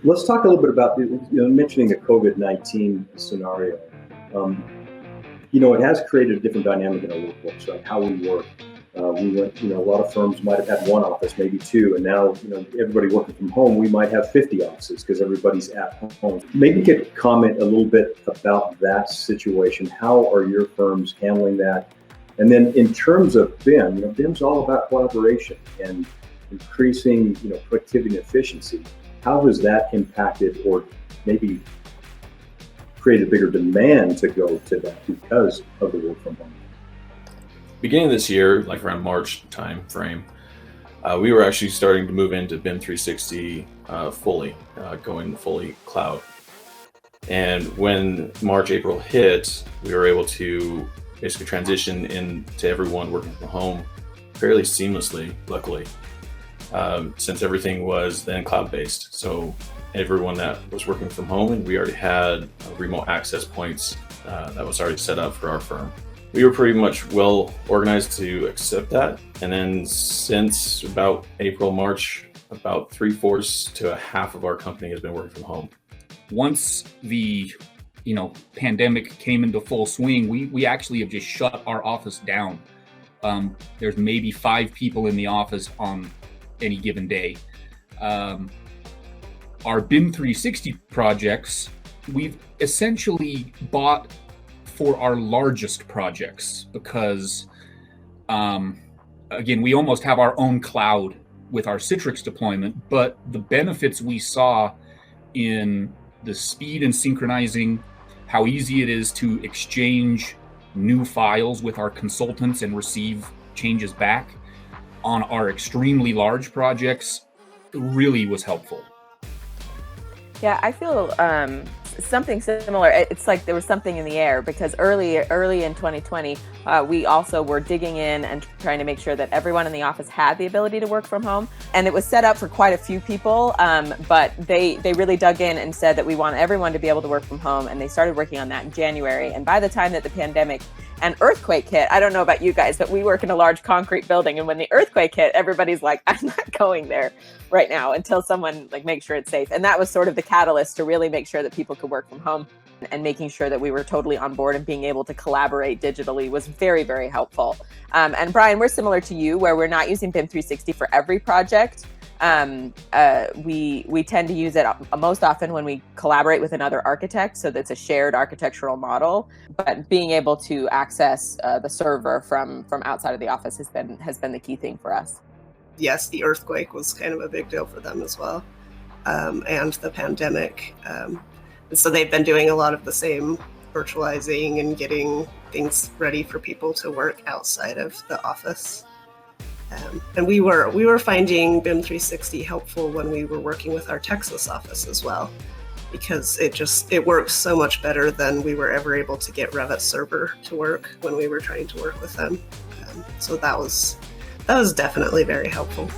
Let's talk a little bit about mentioning the COVID-19 scenario. It has created a different dynamic in our workforce, like how we work. We went, a lot of firms might have had one office, maybe two, and now, everybody working from home, we might have 50 offices because everybody's at home. Maybe you could comment a little bit about that situation. How are your firms handling that? And then in terms of BIM, BIM's all about collaboration and increasing, productivity and efficiency. How has that impacted or maybe created a bigger demand to go to that because of the work from home? Beginning of this year, like around March time frame, we were actually starting to move into BIM 360 fully, going fully cloud. And when March, April hit, we were able to basically transition into everyone working from home fairly seamlessly, luckily, since everything was then cloud-based. So everyone that was working from home, and we already had remote access points that was already set up for our firm. We were pretty much well organized to accept that. And then since about April, March, about 3/4 to a half of our company has been working from home. Once the pandemic came into full swing, we actually have just shut our office down. There's maybe 5 people in the office on any given day. Our BIM 360 projects, we've essentially bought for our largest projects because, again, we almost have our own cloud with our Citrix deployment, but the benefits we saw in the speed and synchronizing, how easy it is to exchange new files with our consultants and receive changes back on our extremely large projects really was helpful. Yeah, I feel something similar. It's like there was something in the air because early in 2020, we also were digging in and trying to make sure that everyone in the office had the ability to work from home. And it was set up for quite a few people, but they really dug in and said that we want everyone to be able to work from home. And they started working on that in January. And by the time that the pandemic and earthquake hit, I don't know about you guys, but we work in a large concrete building. And when the earthquake hit, everybody's like, I'm not going there right now until someone makes sure it's safe. And that was sort of the catalyst to really make sure that people could work from home, and making sure that we were totally on board and being able to collaborate digitally was very, very helpful. And Bryan, we're similar to you where we're not using BIM 360 for every project. We tend to use it most often when we collaborate with another architect, so that's a shared architectural model. But being able to access the server from outside of the office has been the key thing for us. Yes, the earthquake was kind of a big deal for them as well, and the pandemic. And so they've been doing a lot of the same virtualizing and getting things ready for people to work outside of the office. And we were finding BIM 360 helpful when we were working with our Texas office as well, because it works so much better than we were ever able to get Revit Server to work when we were trying to work with them. So that was definitely very helpful.